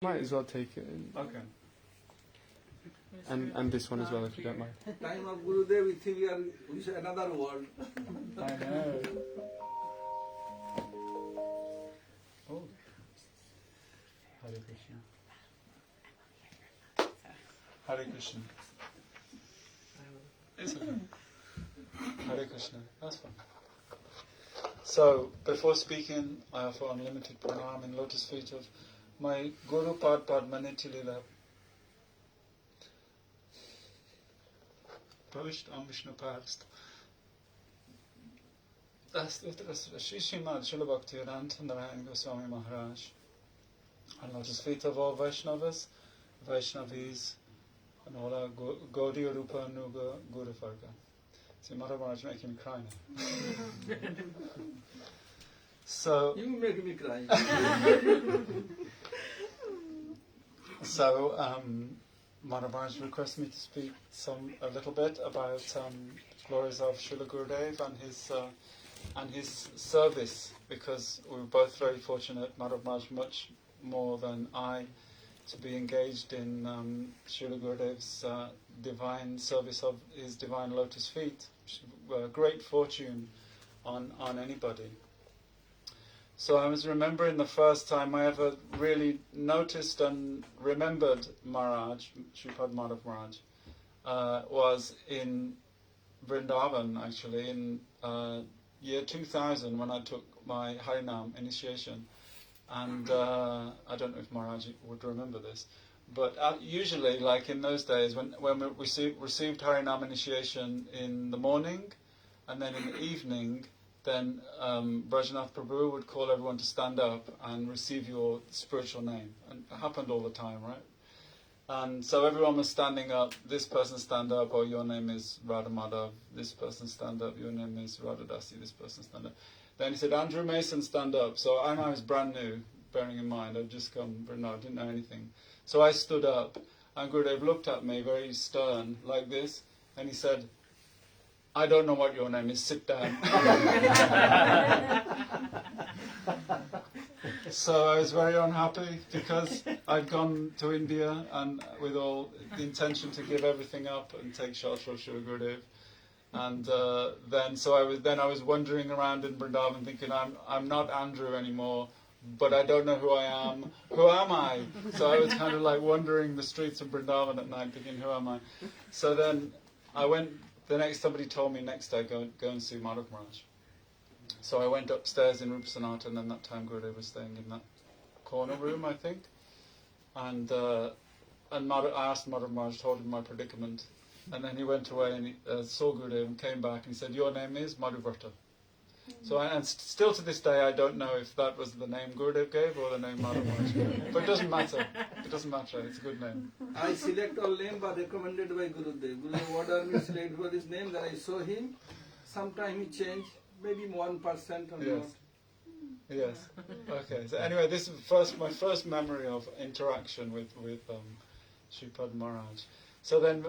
Might as well take it. Okay. And this one as well, if you don't mind. Time of Gurudev, we think we should another world. I know. Oh. Hare Krishna. Hare Krishna. It's okay. Hare Krishna. That's fine. So, before speaking, I offer unlimited pranam in lotus feet of my Guru Pad Padmanitilila. Provisht am Vishnu Past. Shri Srimad Srila Bhaktivedanta Narayan Goswami Maharaj. On lotus feet of all Vaishnavas, Vaishnavis, and all our Gaudiya Rupa Nuga Guru Varga. See, Maharaj making me cry now. So, You make me cry. So, Maharaj requested me to speak a little bit about glories of Srila Gurudev and his service, because we were both very fortunate, Maharaj much more than I, to be engaged in Srila Gurudev's divine service of his divine lotus feet, which is a great fortune on anybody. So I was remembering the first time I ever really noticed and remembered Maharaj, Sripad Madhav Maharaj, was in Vrindavan, actually, in year 2000 when I took my Harinam initiation. And I don't know if Maharaj would remember this, but usually, like in those days, when we received Harinam initiation in the morning, and then in the evening, then Brajanath Prabhu would call everyone to stand up and receive your spiritual name. And it happened all the time, right? And so everyone was standing up, this person stand up, oh, your name is Radha Madhav, this person stand up, your name is Radha Dasi, this person stand up. Then he said, Andrew Mason, stand up. So I was brand new, bearing in mind, I'd just come, I didn't know anything. So I stood up, and Gurudev looked at me very stern, like this, and he said, I don't know what your name is, sit down. So I was very unhappy because I'd gone to India and with all the intention to give everything up and take shelter of Srila Gurudev. And then I was wandering around in Vrindavan thinking, I'm not Andrew anymore, but I don't know who I am. Who am I? So I was kind of like wandering the streets of Vrindavan at night thinking, who am I? So then I went. Somebody told me next day, go and see Madhav Maharaj. So I went upstairs in Rupa Sanatan, and that time Gurudev was staying in that corner room, I think. And I asked Madhav Maharaj, told him my predicament. And then he went away and he saw Gurudev and came back and he said, your name is Madhuvrata. So still to this day I don't know if that was the name Gurudev gave or the name Madhav Maharaj gave. But it doesn't matter. It doesn't matter. It's a good name. I select all name but recommended by Gurudev. Gurudev ordered me select for this name, then I saw him. Sometime he changed, maybe 1% or Yes. not. Yes. Okay. So anyway, this is my first memory of interaction with Sripad Maharaj. So then,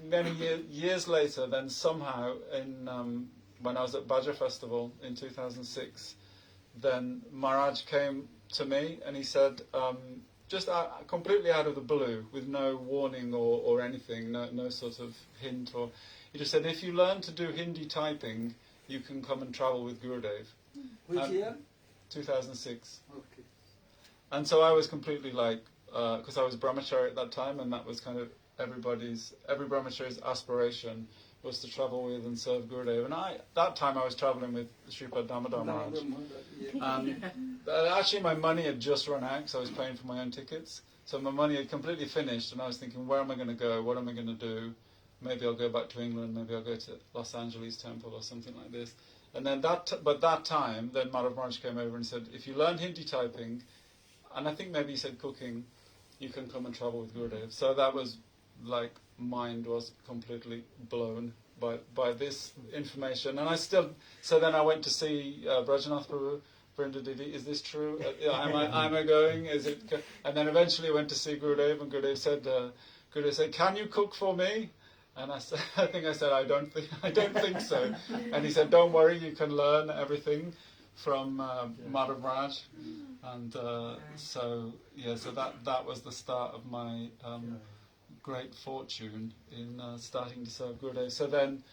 many years later, then somehow when I was at Bhaja Festival in 2006, then Maharaj came to me and he said, just completely out of the blue, with no warning or anything, no sort of hint, he just said, if you learn to do Hindi typing, you can come and travel with Gurudev. Which year? 2006. Okay. And so I was completely like, because I was brahmachari at that time, and that was kind of every brahmachari's aspiration was to travel with and serve Gurudev. And that time I was traveling with Sripad Damodar Maharaj. And actually my money had just run out, because I was paying for my own tickets. So my money had completely finished, and I was thinking, where am I going to go? What am I going to do? Maybe I'll go back to England, maybe I'll go to Los Angeles Temple or something like this. And then that time, then Madhav Maharaj came over and said, if you learn Hindi typing, and I think maybe he said cooking, you can come and travel with Gurudev. So that was like, mind was completely blown by this information. And so then I went to see Brajanath Prabhu, Vrinda Didi, is this true? Am I going? Is it? And then eventually went to see Gurudev, and Gurudev said, can you cook for me? And I said, I don't think so. And he said, don't worry, you can learn everything from Madhav Maharaj. And so that was the start of my great fortune in starting to serve Gurudev. So then,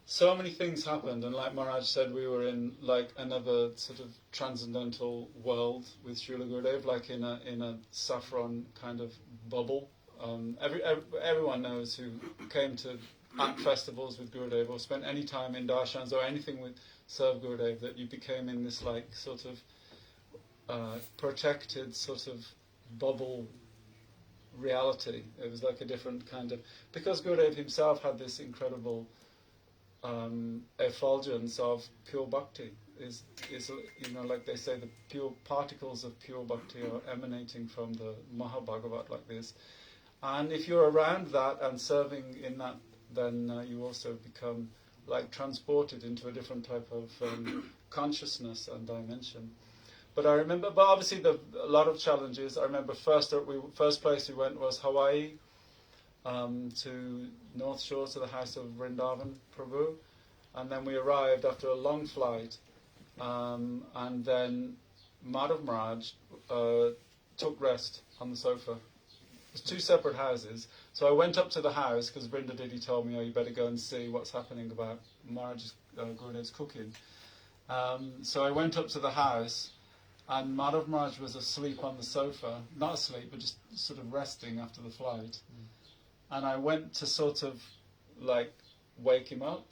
so many things happened, and like Maharaj said, we were in like another sort of transcendental world with Srila Gurudev, like in a saffron kind of bubble. Everyone knows who came to at festivals with Gurudev or spent any time in darshans or anything with serve Gurudev, that you became in this like sort of protected sort of bubble reality. It was like a different kind of, because Gurudev himself had this incredible effulgence of pure bhakti. Is like they say, the pure particles of pure bhakti are emanating from the Mahabhagavat like this. And if you're around that and serving in that, then you also become like transported into a different type of consciousness and dimension. But I remember, but obviously a lot of challenges. I remember first place we went was Hawaii, to North Shore, to the house of Vrindavan Prabhu, and then we arrived after a long flight, and then Madhav Maharaj took rest on the sofa. It's two separate houses, so I went up to the house because Brinda Didi told me, you better go and see what's happening about Maharaj's Gurudev's cooking. So I went up to the house, and Madhav Maharaj was asleep on the sofa, not asleep, but just sort of resting after the flight. And I went to sort of like wake him up.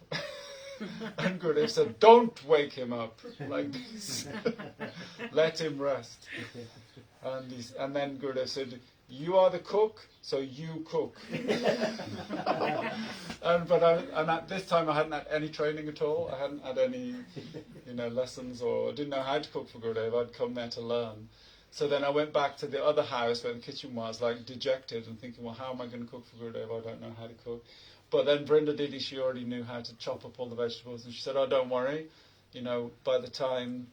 And Gurudev said, don't wake him up like this. Let him rest. And then Gurudev said, you are the cook, so you cook. And at this time I hadn't had any training at all. I hadn't had any lessons, or didn't know how to cook for Gurudev. I'd come there to learn. So then I went back to the other house where the kitchen was, like dejected and thinking, well, how am I going to cook for Gurudev? I don't know how to cook. But then Brinda Didi, she already knew how to chop up all the vegetables, and she said, oh, don't worry, by the time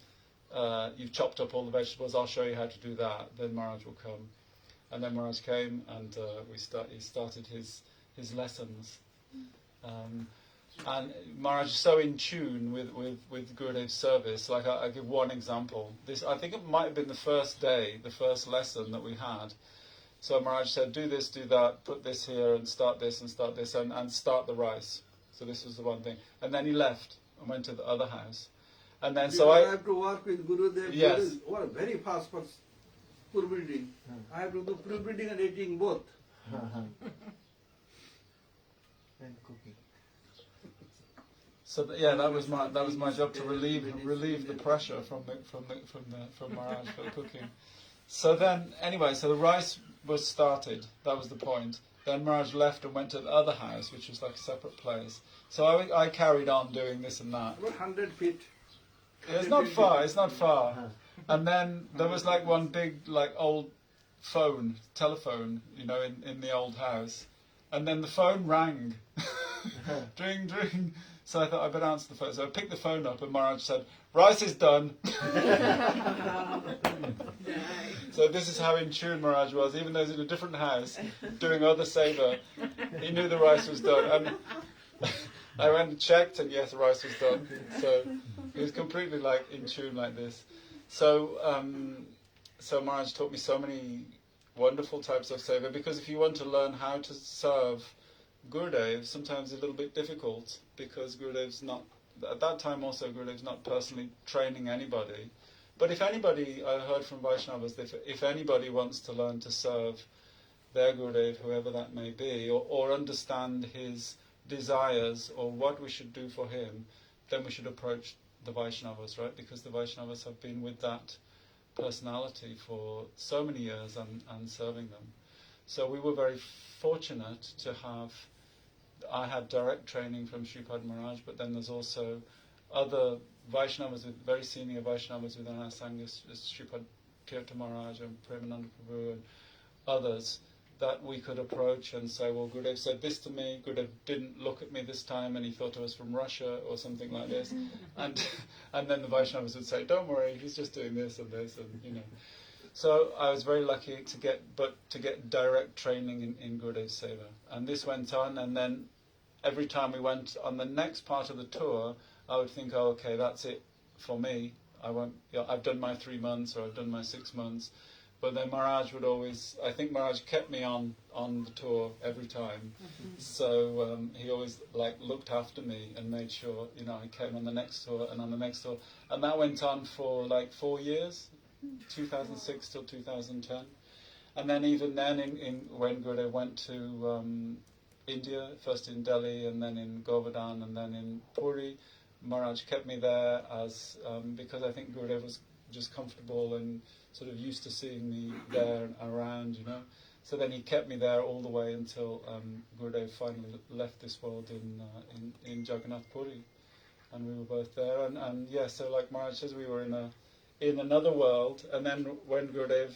you've chopped up all the vegetables, I'll show you how to do that. Then Maharaj will come. And then Maharaj came, and he started his lessons. And Maharaj is so in tune with Gurudev's service. Like I give one example. I think it might have been the first day, the first lesson that we had. So Maharaj said, do this, do that, put this here, and start this, and start the rice. So this was the one thing. And then he left and went to the other house. And then I have to work with Gurudev. Yes. What very fast for pure breeding. I have to do pure breeding and eating both. And cooking. So that was my job, to relieve the pressure from Maharaj for the cooking. So then anyway, so the rice was started. That was the point. Then Maharaj left and went to the other house, which was like a separate place. So I carried on doing this and that. About 100 feet. It's not far. And then there was like one big like old telephone, in the old house. And then the phone rang. Dring, dring. So I thought I better answer the phone. So I picked the phone up, and Maharaj said, rice is done. So this is how in tune Maharaj was. Even though he was in a different house doing other seva, he knew the rice was done. And I went and checked, and yes, the rice was done. So he was completely like in tune like this. So Maharaj taught me so many wonderful types of seva, because if you want to learn how to serve Gurudev, sometimes it's a little bit difficult, because Gurudev's not, at that time also, Gurudev's not personally training anybody. But if anybody, I heard from Vaishnavas, that if anybody wants to learn to serve their Gurudev, whoever that may be, or understand his desires, or what we should do for him, then we should approach the Vaishnavas, right? Because the Vaishnavas have been with that personality for so many years and serving them. So we were very fortunate to have, I had direct training from Sripad Maharaj, but then there's also other Vaishnavas, very senior Vaishnavas within our Sangha, Sripad Tirtha Maharaj and Premananda Prabhu and others, that we could approach and say, well, Gurudev said this to me, Gurudev didn't look at me this time and he thought I was from Russia or something like this. And then the Vaishnavas would say, don't worry, he's just doing this and this, and So I was very lucky to get direct training in Gurudev Seva. And this went on, and then every time we went on the next part of the tour, I would think, oh, okay, that's it for me. I've done my 3 months or I've done my 6 months. But then Maharaj would always, I think Maharaj kept me on the tour every time. So he always looked after me and made sure, I came on the next tour and on the next tour. And that went on for 4 years, 2006 till 2010. And then even then, when Gurudev went to India, first in Delhi and then in Govardhan and then in Puri, Maharaj kept me there because I think Gurudev was just comfortable and sort of used to seeing me there and around, So then he kept me there all the way until Gurudev finally left this world in Jagannath Puri, and we were both there. And so like Maharaj says, we were in another world. And then when Gurudev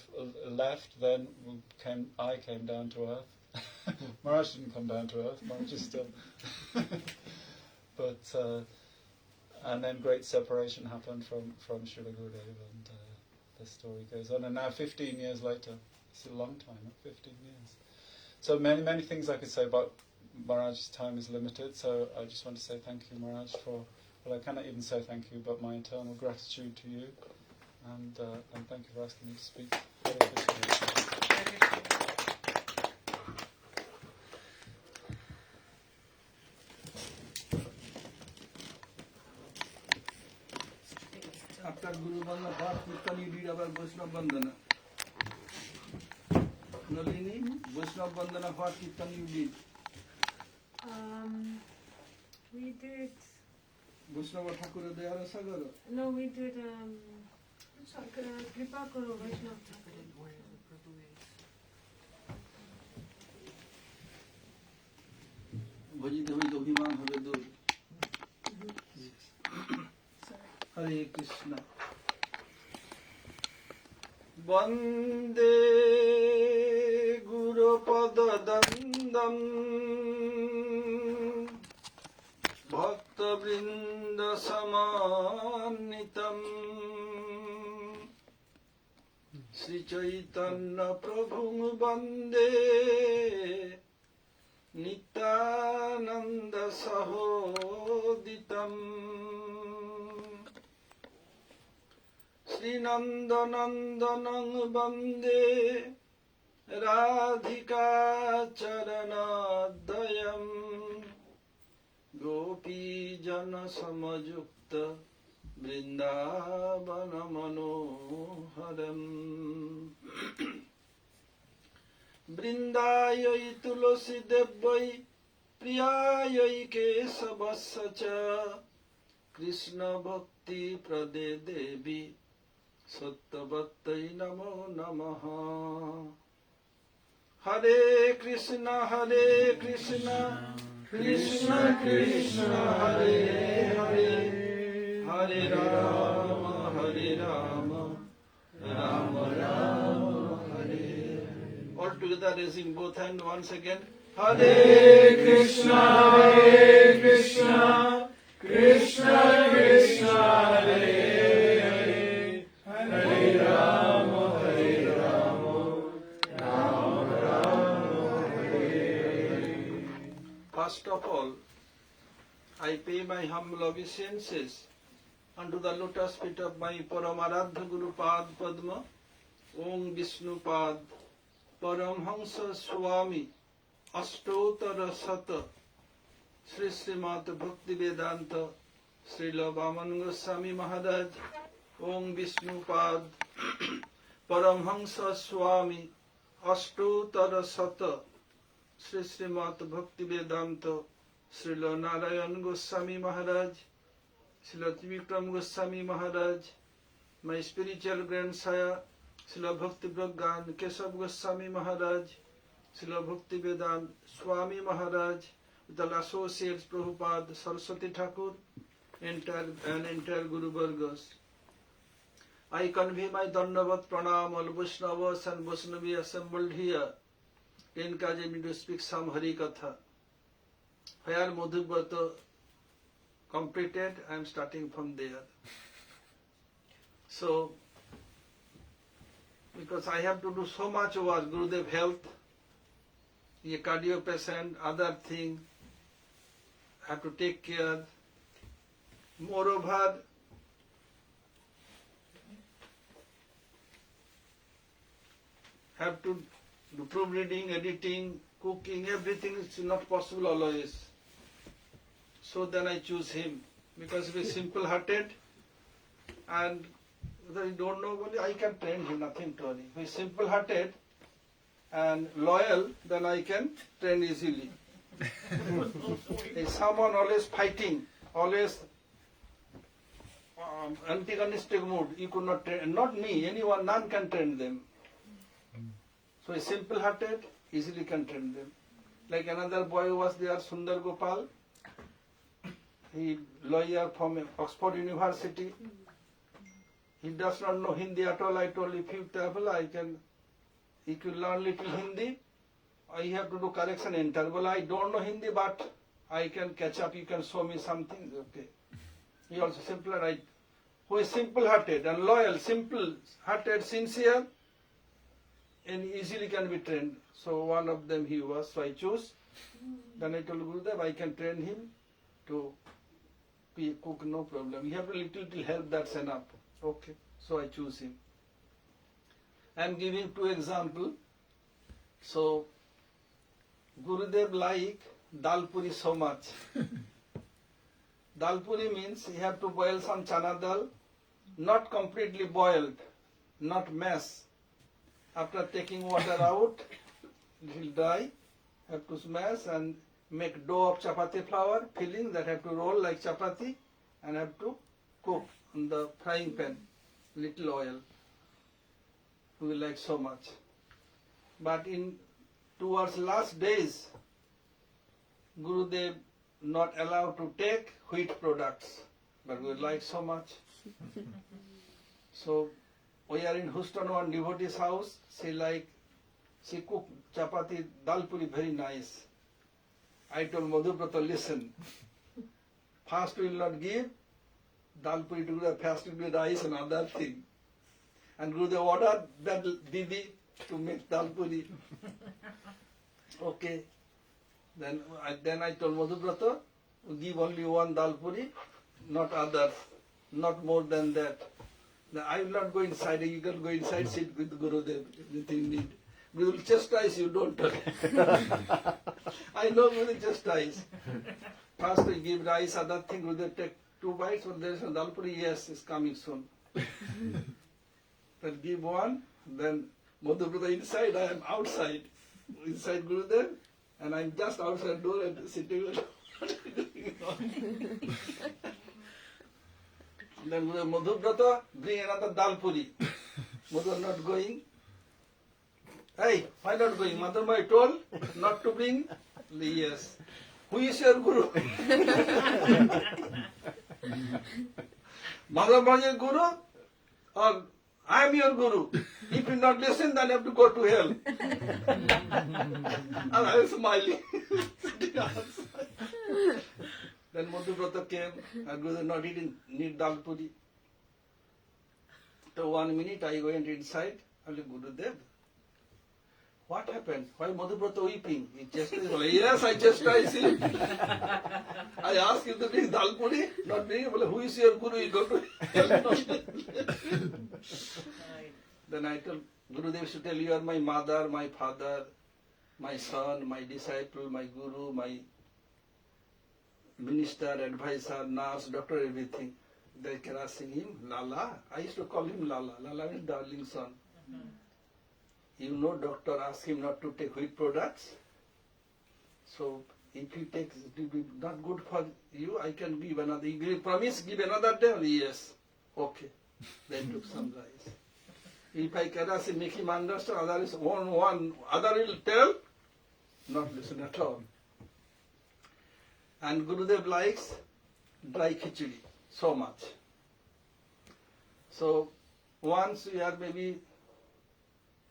left, then I came down to earth. Maharaj didn't come down to earth. Maharaj is still. But and then great separation happened from Srila Gurudev, and the story goes on. And now 15 years later, it's a long time, 15 years. So many things I could say, but Maharaj's time is limited, so I just want to say thank you, Maharaj, I cannot even say thank you, but my eternal gratitude to you, and thank you for asking me to speak. Very appreciate it. After Guru Vandana, what Kirtan you did about Vaishnava Vandana? Nalini, Vaishnava Vandana, what Kirtan you did? We did. Vaishnava Thakura Dayara Sagara. No, we did. Kripa Karo Vaishnava Thakur. Bhajite hoy abhiman hobe dur. Hare Krishna. Vande Guru Pada Dandam Bhakta Vrinda Samanitam Sri Chaitanya Prabhu Vande Nityananda Sahoditam Sri Nanda Nandanang Bande Radhika Charanadayam Gopi Jana Samajukta Vrindavana Manoharam Vrindayai Tulasi Devai Priyayai Kesavasacha Krishna Bhakti Prade Devi Sattvatai Namo Namaha Hare Krishna Krishna Krishna Hare Hare Hare Rama Rama Rama Hare. All together raising both hands once again. Hare Krishna Krishna Krishna Hare Hare Hare Rama Rama Rama Hare Hare. First of all, I pay my humble obeisances unto the lotus feet of my Paramaradha Guru Pad Padma, Om Vishnu Pad, Paramhansa Swami, Ashtotara Sata, Sri Srimad Bhakti Vedanta, Srila Vaman Goswami Maharaj, Om Vishnu Pad, Paramhansa Swami, Ashtotara Sata, Sri Srimad Bhakti Vedanta, Srila Narayan Goswami Maharaj, Srila Trivikram Goswami Maharaj, my spiritual grandsire, Srila Bhakti Pragyan Keshav Goswami Maharaj, Srila Bhakti Vedanta Swami Maharaj, with all associates Prabhupada, Saraswati Thakur, entire Guru Vargas. I convey my Dandavat Pranam, all Vaishnavas and Vaishnavi assembled here, encouraging me to speak some Hari Katha. Where Madhubrata completed, I am starting from there. So, because I have to do so much work, Gurudev health, a cardio patient, other thing, I have to take care. Moreover, have to do proofreading, editing, cooking, everything is not possible always. So then I choose him because he is simple-hearted and I don't know, only I can train him, nothing to worry. If he is simple-hearted and loyal, then I can train easily. If someone always fighting, always antagonistic mood, you could not train, not me, anyone, none can train them. So a simple-hearted, easily can train them. Like another boy was there, Sundar Gopal. He lawyer from Oxford University. He does not know Hindi at all. I told if you travel, he could learn little Hindi. I have to do correction interval. I don't know Hindi, but I can catch up. You can show me something. Okay. He also simple, right? Who is simple-hearted and loyal, simple-hearted, sincere, and easily can be trained. So one of them he was, so I chose. Then I told Gurudev, I can train him to be a cook, no problem. You have a little help, that's enough. Okay, so I choose him. I am giving two examples. So Gurudev like dal puri so much. Dal puri means you have to boil some chana dal, not completely boiled, not mash. After taking water out, it will dry, have to smash and make dough of chapati flour, filling that have to roll like chapati and have to cook on the frying pan, little oil. We like so much. But towards last days, Gurudev not allowed to take wheat products, but we like so much. So we are in Houston, one devotee's house. She cooked chapati dal puri very nice. I told Madhubrata, listen, first we will not give dal puri to Gurudev, first will be rice and other thing. And Gurudev ordered that Didi to make dal puri. Okay. Then I told Madhubrata, give only one dal puri, not others, not more than that. Now, I will not go inside, you can go inside, sit with Gurudev, anything you need. Guru will chastise you, don't talk. I know Guru will chastise. First we give rice, other thing, Gurudev take 2 bites, but there is a dal puri, yes, it's coming soon. Then give one, then Madhubrata inside, I am outside. Inside Gurudev, and I am just outside door and sitting. Then Madhubrata bring another dal puri. Madhu not going. Hey, why not going? Madhumai told not to bring. Yes. Who is your guru? Madhumai your guru? Or I am your guru. If you not listen, then you have to go to hell. And I was smiling. Then Madhubrata came, and Gurudev not eating, need dal puri. So 1 minute I went inside, I said, Gurudev, what happened? Why Madhubrata weeping? He chastised me. Yes, I chastised him. I asked him to bring dal puri, not bring it. Who is your guru? You go to hell. Then I told Gurudev should tell you are my mother, my father, my son, my disciple, my guru, my minister, advisor, nurse, doctor, everything. They can ask him, Lala. I used to call him Lala. Lala means darling son. You know, doctor asked him not to take wheat products. So if he takes, it will be not good for you. I can give another. You promise give another day? Yes. Okay. Then took some rice. If I cannot say make him understand, other is one, other will tell, not listen at all. And Gurudev likes dry khichdi so much. So once we are maybe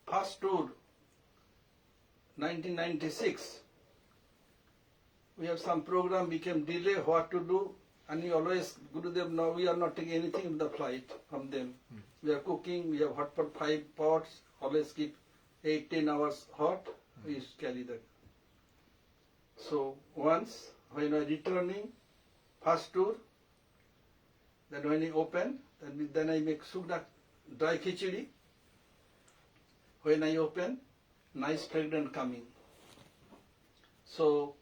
first tour, 1996, we have some program became delay, what to do, and he always, Gurudev, now we are not taking anything in the flight from them. We are cooking, we have hot pot 5 pots, always keep 8-10 hours hot, we used to carry that. So once, when I returning, first tour, then when I open, then I make sukna dry khichdi. When I open, nice fragrance coming. So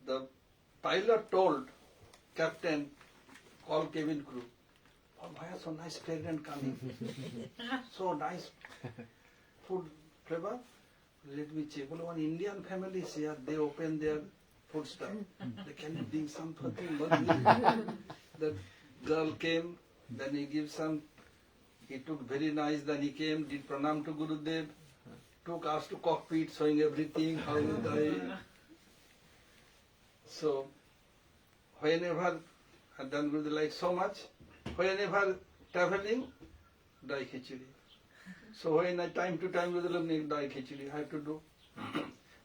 the pilot told captain, call cabin crew, oh, why are so nice fragrance coming? So nice food flavor. Let me check. Well, one Indian family is here, they open their food stuff. They can bring something. The girl came, then he gave some, he took very nice, then he came, did pranam to Gurudev, took us to cockpit, showing everything, how we die. So, whenever, and then Gurudev like so much, whenever traveling, dry khichdi. So when I time to time Gurudev make dry khichdi, I have to do.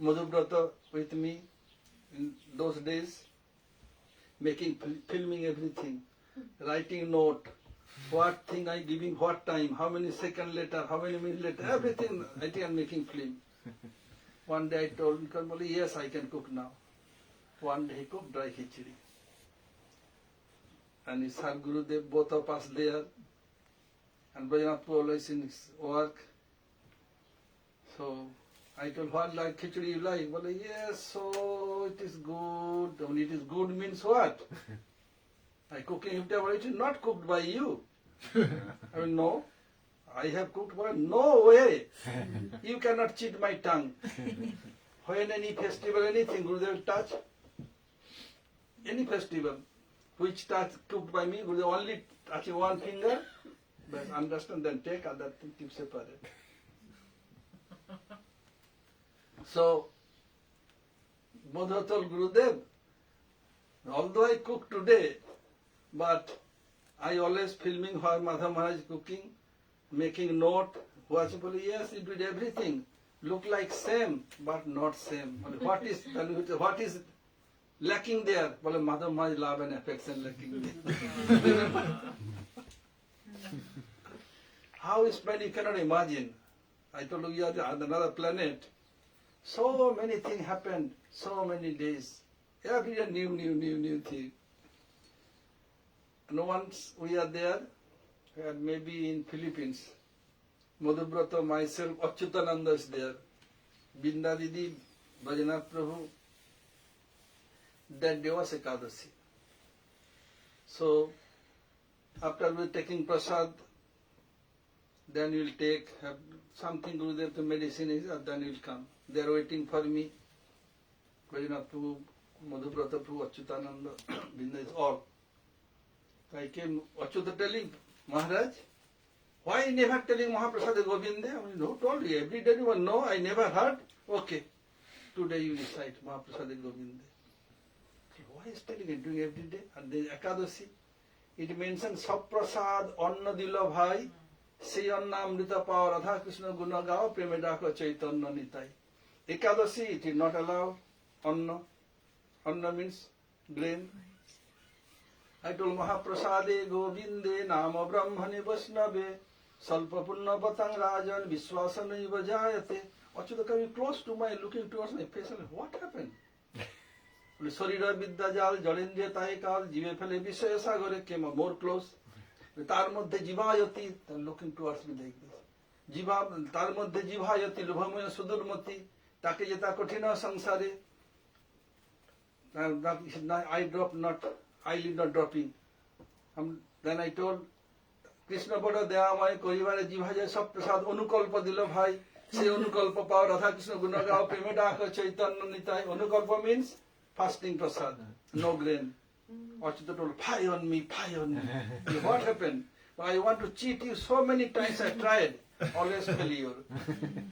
Madhubrata with me in those days, making, filming everything, writing note, what thing I giving, what time, how many seconds later, how many minutes later, everything writing and making film. One day I told Nikanmali, yes, I can cook now. One day he cooked dry khichdi. And his son Gurudev, both of us there, and Bajanath always in his work. So I told, what like khichdi you like? Well, yes, so it is good. When it is good means what? I cooking vegetable, it is not cooked by you. I mean, no, I have cooked well. No way. You cannot cheat my tongue. When any festival, anything, Gurudev will touch. Any festival, which touch cooked by me, Gurudev only touching one finger, but understand, then take other thing, keep separate. So, Bodha told Gurudev, although I cook today, but I always filming while Madhav Maharaj is cooking, making note, watching, yes, it did everything. Look like same, but not same. What is lacking there? Well, Madhav Maharaj love and affection lacking there. How is man, you cannot imagine. I told you, we are on another planet. So many things happened, so many days. Every day new thing. And once we are there, maybe in Philippines, Madhubrata, myself, Achyutananda is there, Binda Didi, Bajanath Prabhu. That day was Ekadasi. So, after we taking prasad, then we will take something Gurudev to medicine is, then we will come. They are waiting for me. Bajanath Prabhu, Madhubrata Prabhu, Achyutananda, Binda is all. I came, Achyuta telling, Maharaj, why never telling Mahaprasad Govinda? I mean, who told you? Every day you will know, I never heard. Okay, today you recite Mahaprasad Govinda. Why is telling it, doing every day? And the Ekadasi, it mentions Saprasad Anna Dila Bhai, Se Anna Amrita Pao Radha Krishna Gunagao Premedaka Chaitanya Nitai. Ekadasi, it is not allowed. Anna. Anna means grain. I told Mahaprasade Govinde Nama Brahmane Vaishnave Salpa Punna Batang Rajan Viswasana Vajayate. Achyuta coming close to my, looking towards my face, and what happened? Sarira Vidyajal Jalendriya Taikal Jive Fele Vishaya Sagare came more close. Tar Madhye Jivayati, looking towards me like this. Jiva Tar Madhye Jivayati Lubhamaya Sudurmati Take Jeta Kothina Sansare. I drop not, eyelid not dropping. Then I told Krishna Pada Deamaya Korivare Jivaya Sab Prasad Anukalpa Dila Bhai. Say Anukalpa Pao Radha Krishna Gunagao Premedaka Chaitanya Nitai. Anukalpa means fasting prasad, no grain. Achyuta told, pie on me. What happened? I want to cheat you so many times I tried. Always failure.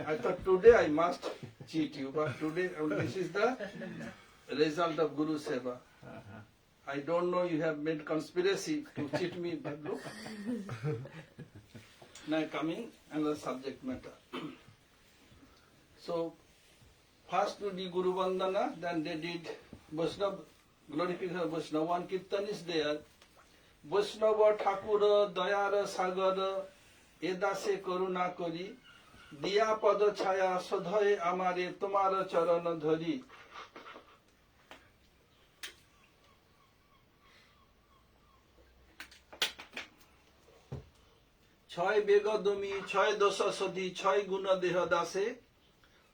I thought today I must cheat you, but today this is the result of Guru Seva. I don't know, you have made conspiracy to cheat me, but look. Now coming another subject matter. So, first to the Guru Vandana, then they did Vaishnava, glorification of Vaishnava. One Kirtan is there. Vaishnava Thakura Dayara Sagara Edase Karuna Kori Diya Pada Chaya Sadhaye Amare Tumara Charana Dhari. ছয় বেগদমি ছয় দশ সদি ছয় গুণ দেহ দাসে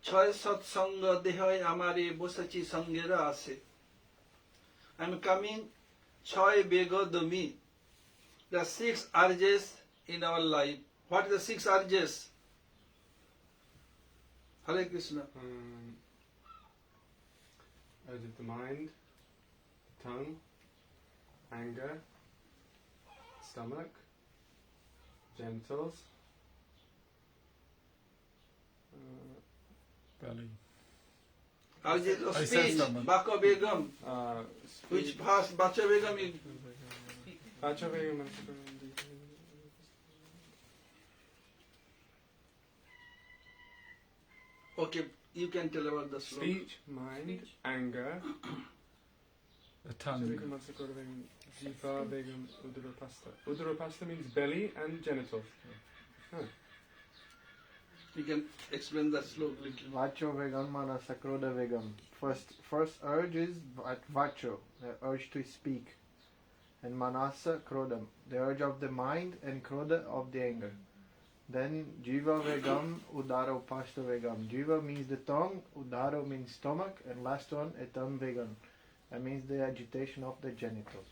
ছয় সৎসঙ্গ দেহয় আমারে বসেছি সঙ্গেরা আসে। I am coming ছয় বেগদমি, the 6 urges in our life. What are the 6 urges? Hare Krishna. Urge of the mind, tongue, anger, stomach, genitals, Belly. Urges of I said speech, someone. Baka Begum. Which speech, past Bacha Begum you Achavegam, okay, you can tell about the slogan. speech, mind, anger, The tongue. Jiva, Vegam, Udurapasta. Udurapasta means belly and genitals. You can explain that slogan little. Vacho vegam manasa kroda vegam. First urge is vacho, the urge to speak. And manasa krodam, the urge of the mind, and kroda of the anger. Then jiva vegam, udara upashta vegam. Jiva means the tongue, udara means stomach, and last one etam vegam. That means the agitation of the genitals.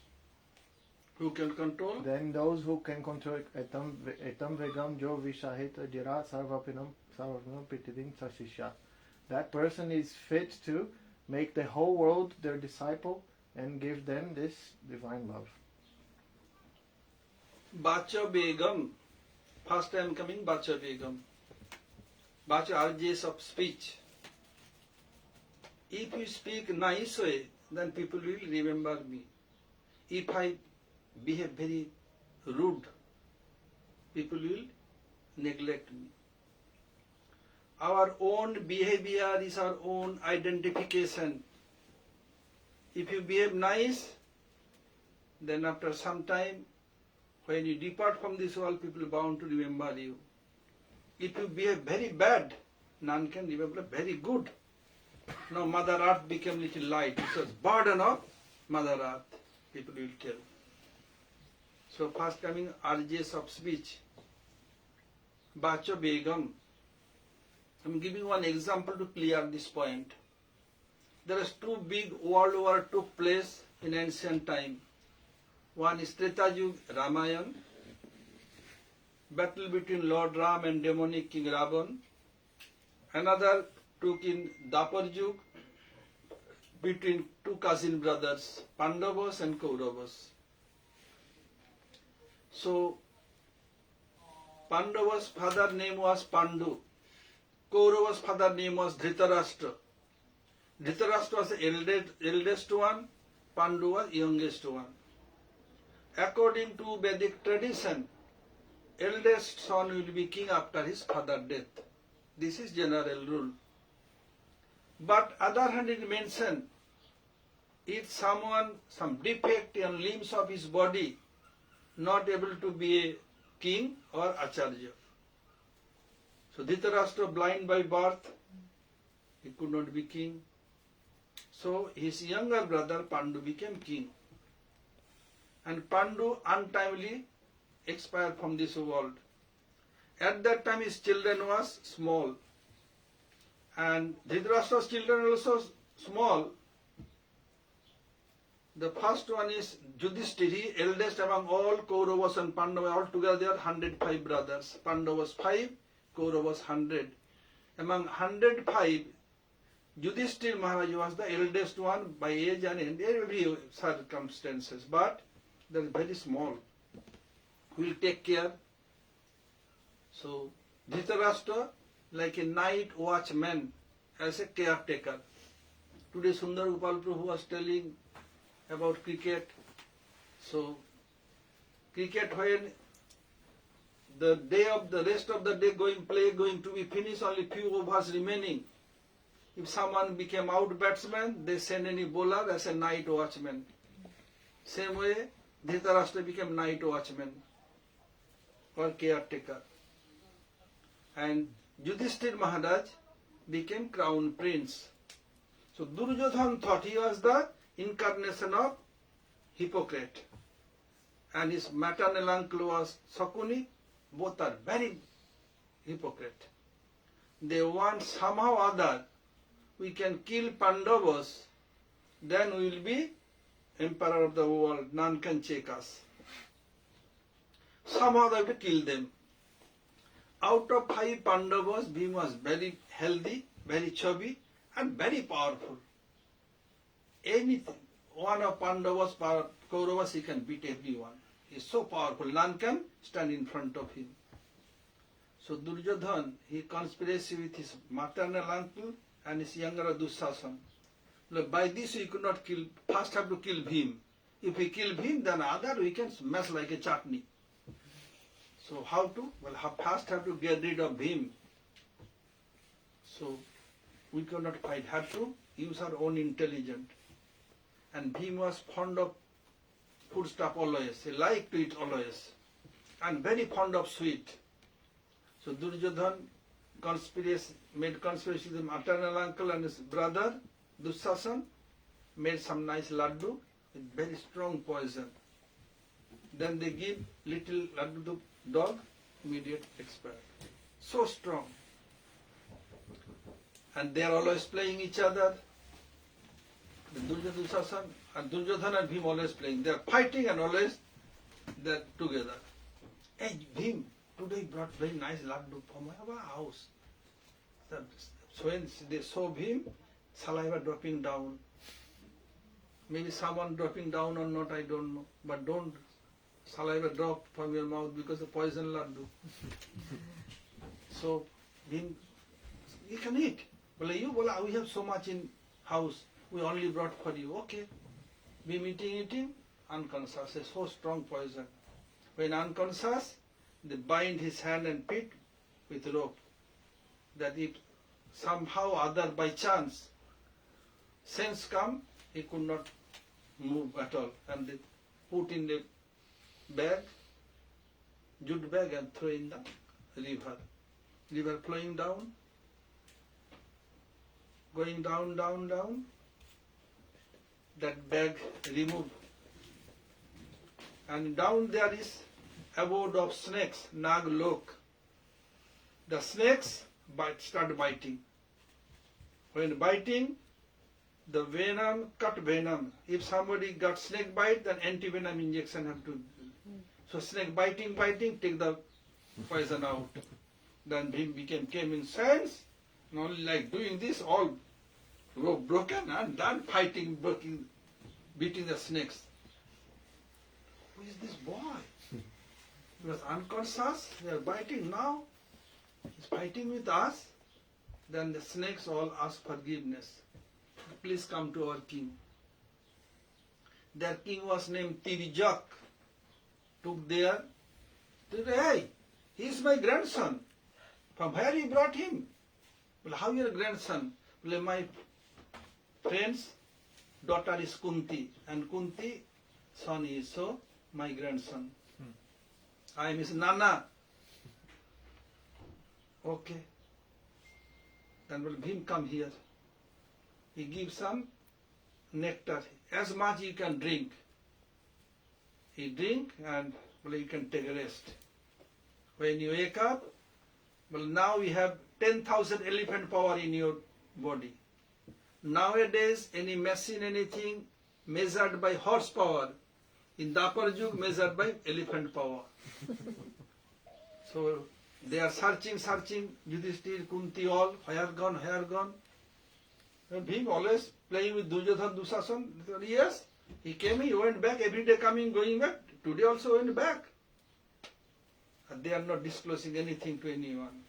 Who can control? Then those who can control etam vegam jo vishahita jira sarvapinam pitidim sasisha. That person is fit to make the whole world their disciple and give them this divine love. Bacha Begum. First time coming, Bacha Begum. Bacha urges of speech. If you speak nice way, then people will remember me. If I behave very rude, people will neglect me. Our own behavior is our own identification. If you behave nice, then after some time, when you depart from this world, people are bound to remember you. If you behave very bad, none can remember very good. Now Mother Earth became little light. It was burden of Mother Earth, people will tell. So first coming urges of speech. Bacha Begum. I'm giving one example to clear this point. There is 2 big world war took place in ancient time. One is Treta Yuga Ramayana, battle between Lord Ram and demonic King Ravan. Another took in Dapar Yuga between 2 cousin brothers, Pandavas and Kauravas. So Pandavas' father name was Pandu. Kauravas' father name was Dhritarashtra. Dhritarashtra was the eldest one, Pandu was youngest one. According to Vedic tradition, eldest son will be king after his father's death. This is general rule. But other hand it mentioned, if someone, some defect in limbs of his body, not able to be a king or acharya. So Dhritarashtra, blind by birth, he could not be king. So his younger brother Pandu became king. And Pandu untimely expired from this world. At that time his children was small. And Dhritarashtra's children also small. The first one is Yudhishthira, eldest among all Kauravas and Pandavas. Altogether there are 105 brothers. Pandavas 5, Kauravas 100. Among 105, Yudhishthira Maharaj was the eldest one by age and in every circumstances. But they are very small. Will take care. So Dhritarashtra, like a night watchman, as a caretaker. Today Sundar Gopal Prabhu was telling about cricket. So cricket, when the rest of the day going to be finished, only few overs remaining. If someone became out batsman, they send any bowler as a night watchman. Same way, Dhritarashtra became night watchman or caretaker. And Yudhishthira Maharaj became crown prince. So Duryodhana thought he was the incarnation of Hippocrates. And his maternal uncle was Sakuni, both are very hypocrite. They want somehow or other we can kill Pandavas, then we will be emperor of the world, none can check us. Somehow they have to kill them. Out of 5 Pandavas, Bhima was very healthy, very chubby, and very powerful. Anything, one of Pandavas, Kauravas, he can beat everyone. He is so powerful, none can stand in front of him. So Duryodhana, he conspiracy with his maternal uncle and his younger Dushasan. Look, by this we could not kill, first have to kill Bhim. If we kill Bhim, then other we can smash like a chutney. So how to? Well, first have to get rid of Bhim. So we could not fight, have to use our own intelligence. And Bhim was fond of food stuff always, he liked to eat always, and very fond of sweet. So Duryodhana made conspiracy with his maternal uncle and his brother Dushasan, made some nice laddu with very strong poison. Then they give little laddu to dog, immediate expired. So strong. And they are always playing each other. The Dushasan and Duryodhana and Bhim always playing. They are fighting and always they are together. Hey Bhim, today brought very nice laddu from our house. So when they saw Bhim, saliva dropping down. Maybe someone dropping down or not, I don't know. But don't saliva drop from your mouth because of poison laddu. So Bhim, you can eat. Well, we have so much in house. We only brought for you. Okay. Bhim eating, unconscious. A so strong poison. When unconscious, they bind his hand and feet with rope. That if somehow other by chance sense come, he could not move at all. And they put in the bag, jute bag, and throw in the river. River flowing down, going down, down, down. That bag removed. And down there is abode of snakes, Naglok. The snakes start biting. When biting, the venom, cut venom. If somebody got snake bite, then anti-venom injection have to. So snake biting, take the poison out. Then Bhim came in sense, and only like doing this, all broken and done fighting, beating the snakes. Who is this boy? He was unconscious, they are biting now. He's fighting with us. Then the snakes all ask forgiveness. Please come to our king. Their king was named Tirijak. Took there. Hey, he is my grandson. From where you brought him? Well, how your grandson? Well, my friend's daughter is Kunti, and Kunti son is so my grandson. I am his Nana. Okay. Then will Bhim come here. He gives some nectar, as much you can drink. He drink and well, you can take a rest. When you wake up, well, now we have 10,000 elephant power in your body. Nowadays, any machine, anything measured by horsepower. In Dapar Yug, measured by elephant power. So they are searching, Yudhishthir, Kunti, all, where gone? And Bhim always playing with Duryodhana, Dushasan. Yes, he came, he went back, every day coming, going back. Today also went back. And they are not disclosing anything to anyone.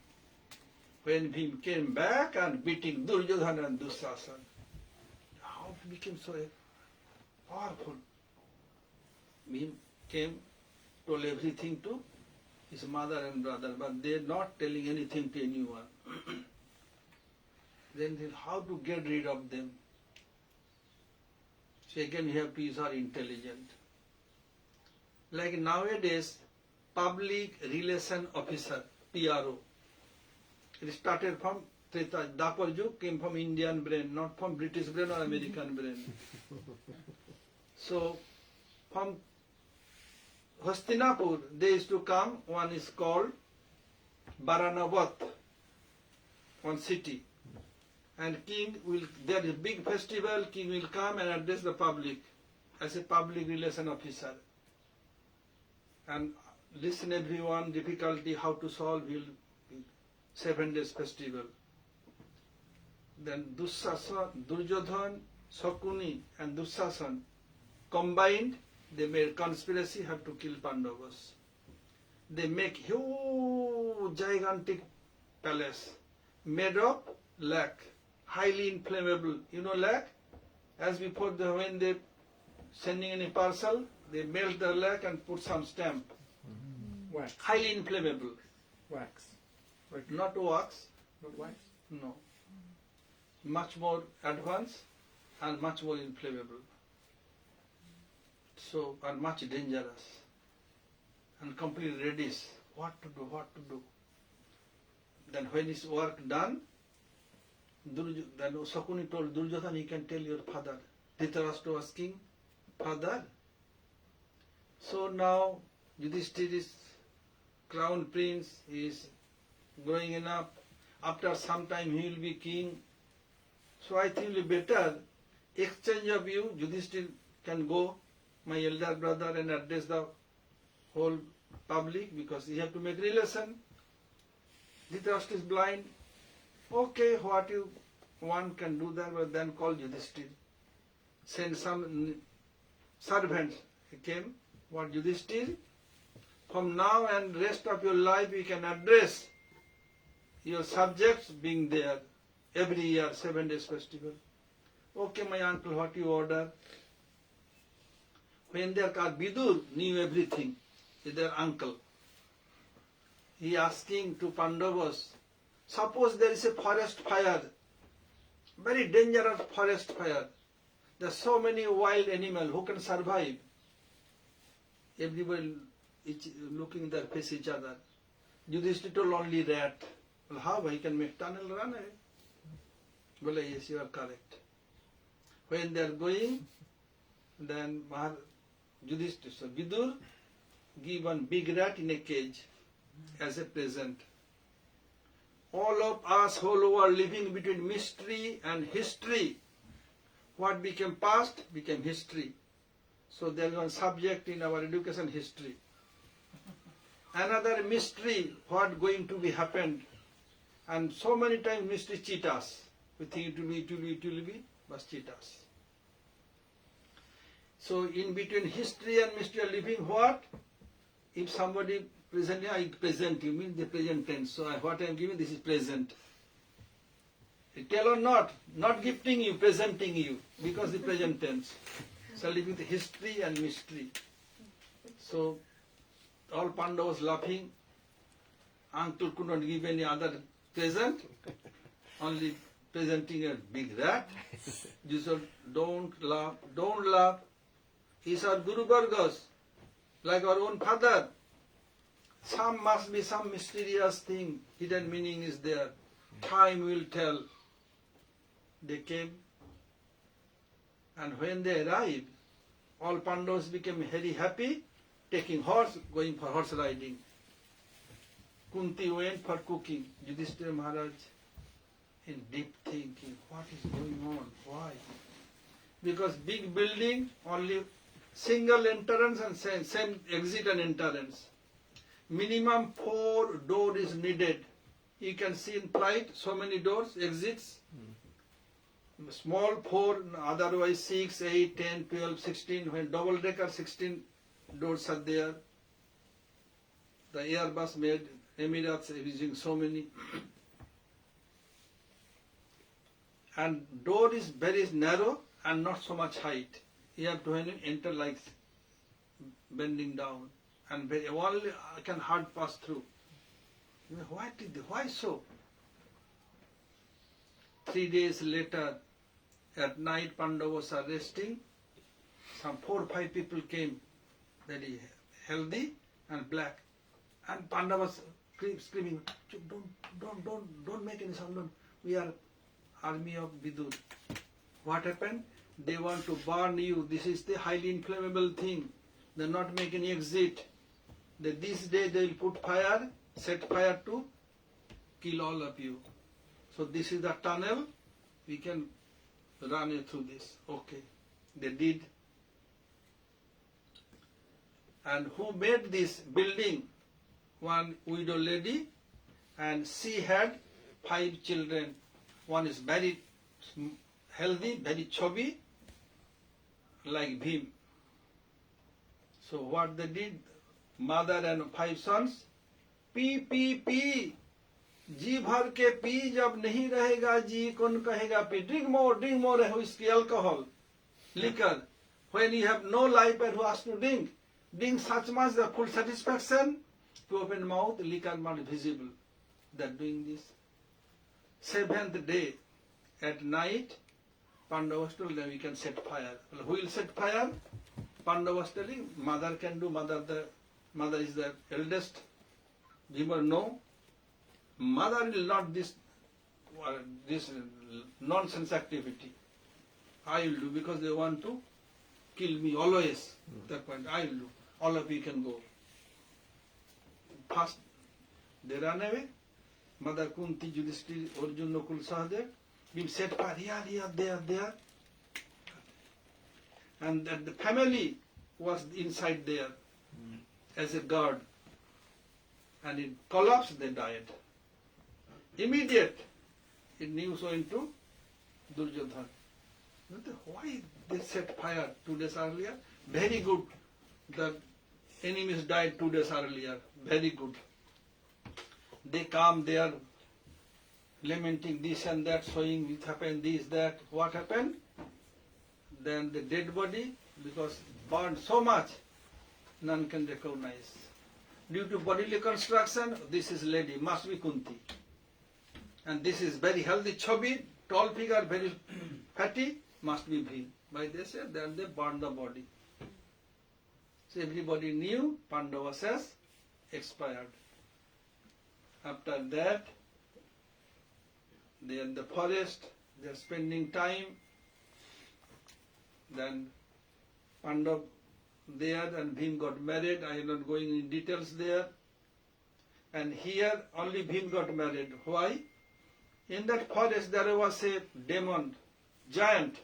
When Bhim came back and beating Duryodhana and Dushasan, how he became so powerful. Bhim came, told everything to his mother and brother, but they are not telling anything to anyone. Then how to get rid of them? So again we have to use our intelligence. Like nowadays, public relation officer, PRO. It started from Treta. Dapar Yug came from Indian brain, not from British brain or American brain. So from Hastinapur, they used to come, one is called Baranavat, one city. And king will, there is a big festival, king will come and address the public as a public relation officer. And listen everyone, difficulty, how to solve, will 7 days festival. Then Duryodhan, Sakuni and Dushasan combined, they made conspiracy, have to kill Pandavas. They make huge, gigantic palace made of lac, highly inflammable. You know lac? As before, when they sending any parcel, they melt the lac and put some stamp. Wax. Highly inflammable. Wax. Like, Not wax, not wax. no. Much more advanced and much more inflammable. So, and much dangerous. And completely reddish. What to do, what to do. Then when his work done, then Sakuni told Duryodhana, you can tell your father. Dhritarashtra was king, father. So now Yudhishthira is crown prince, he is growing enough. After some time he will be king. So I think it will be better exchange of you. Yudhishthira can go, my elder brother, and address the whole public because he have to make relation. Dhritarashtra is blind. Okay, what you want can do that, but then call Yudhishthira. Send some servants. He came. What Yudhishthira? From now and rest of your life you can address your subjects being there every year, 7 days festival. Okay, my uncle, what you order? When their Vidur knew everything, their uncle. He asking to Pandavas, suppose there is a forest fire, very dangerous forest fire. There are so many wild animals who can survive. Everybody is looking their face each other. Yudhishthira told only rat. Well, how he can make tunnel run away? Well, yes, you are correct. When they are going, then Yudhishthira, so Vidur give one big rat in a cage as a present. All of us who are living between mystery and history, what became past became history. So there is one subject in our education, history. Another mystery, what going to be happened. And so many times mystery cheat us. We think it will be, but cheat us. So in between history and mystery are living what? If somebody present, I present you, means the present tense. So what I am giving, this is present. Tell or not gifting you, presenting you, because the present tense. So living the history and mystery. So all Pandavas laughing. Uncle could not give any other present, only presenting a big rat. You said, don't laugh, don't laugh. He's our Guru Vargas, like our own father. Some must be some mysterious thing, hidden meaning is there. Time will tell. They came, and when they arrived, all Pandavas became very happy, taking horse, going for horse riding. Kunti went for cooking. Yudhishthira Maharaj in deep thinking, what is going on? Why? Because big building, only single entrance and same exit and entrance. Minimum 4 doors is needed. You can see in flight, so many doors, exits. Small 4, otherwise 6, 8, 10, 12, 16. When double decker, 16 doors are there. The Airbus made, Emirates using so many. And door is very narrow and not so much height. You have to enter like bending down, and only can hard pass through. Why so? 3 days later, at night, Pandavas are resting. Some 4 or 5 people came, very healthy and black, and Pandavas screaming, don't make any sound. We are army of Vidur. What happened? They want to burn you. This is the highly inflammable thing. They not make any exit. that this day they will put fire, set fire to kill all of you. So this is the tunnel, we can run you through this. Okay, they did. And who made this building? One widow lady, and she had 5 children. One is very healthy, very chubby, like Bhim. So what they did, mother and 5 sons, P G भर के P, जब नहीं रहेगा जी कौन कहेगा P. Drink more whiskey, alcohol, liquor. When you have no life and who has to drink such much the full satisfaction, to open mouth, liquor not visible. They are doing this. 7th day at night, Pandavas told them we can set fire. Well, who will set fire? Pandavas telling mother can do. Mother is the eldest. Bhima no. Mother will not this nonsense activity. I will do because they want to kill me always. That point I will do. All of you can go. First they ran away. Mother Kunti, Yudhishthira, Arjuna, Nakul, Sahadev. We set fire here, there. And that the family was inside there as a guard. And it collapsed, they died. Immediate, it news went to Duryodhana. Why they set fire 2 days earlier? Very good. The enemies died 2 days earlier. Very good. They come there lamenting this and that, showing it happened, this, that. What happened? Then the dead body, because burned so much, none can recognize. Due to bodily construction, this is lady, must be Kunti. And this is very healthy, chubby, tall figure, very fatty, must be Bhim. By they said, then they burned the body. So everybody knew Pandavas has expired. After that, they are in the forest, they are spending time. Then Pandav there and Bhim got married. I am not going in details there. And here only Bhim got married. Why? In that forest there was a demon, giant,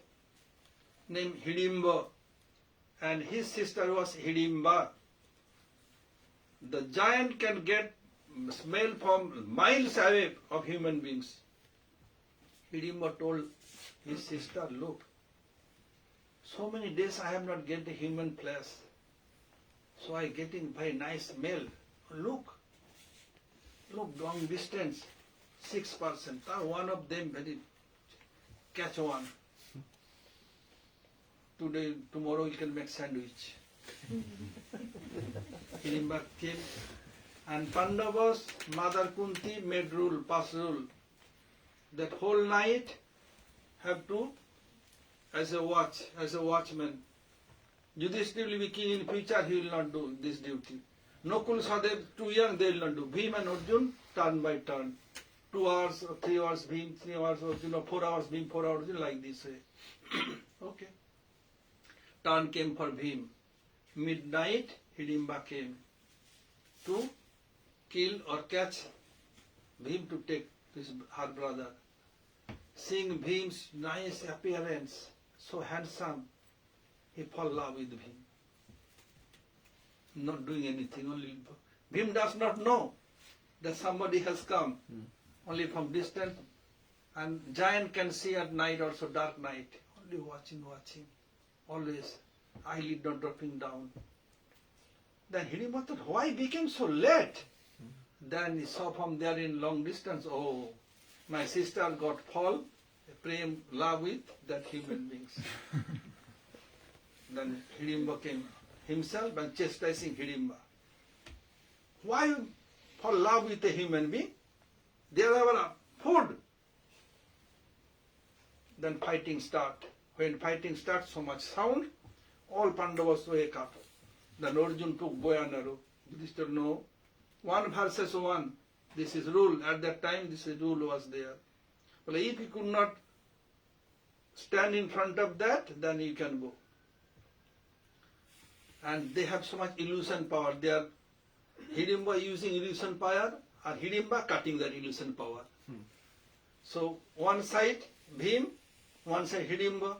named Hidimba, and his sister was Hidimba. The giant can get smell from miles away of human beings. Hidimba told his sister, look, so many days I have not get the human flesh. So I getting very nice smell. Look, long distance, 6%. One of them very catch one. Today, tomorrow you can make sandwich. Hidimba came, and Pandavas, Mother Kunti made rule, pass rule, that whole night have to, as a watchman. Yudhishthira will be king in future, he will not do this duty. Nakul, Sahadev, too young, they will not do. Bhim and Arjun, turn by turn. 2 hours or 3 hours Bhim, 3 hours Arjun, 4 hours Bhim, 4 hours Arjun, like this way. Okay. Turn came for Bhim. Midnight, Hidimba came to kill or catch Bhim to take her brother. Seeing Bhim's nice appearance, so handsome, he fall in love with Bhim. Not doing anything, only Bhim does not know that somebody has come, only from distance. And giant can see at night, also dark night, only watching, always eyelid not dropping down. Then Hidimba thought, why became so late? Then he saw from there in long distance, oh, my sister got fall, prem, love with that human beings. Then Hidimba came himself and chastising Hidimba. Why fall love with a human being? They are our food. Then fighting start. When fighting starts, so much sound, all Pandavas wake up. Then Arjun took bow and arrow. Yudhishthira, no. 1 versus 1. This is rule. At that time, this rule was there. Well, if you could not stand in front of that, then you can go. And they have so much illusion power. They are Hidimba using illusion power, or Hidimba cutting that illusion power. So one side Bhim, one side Hidimba,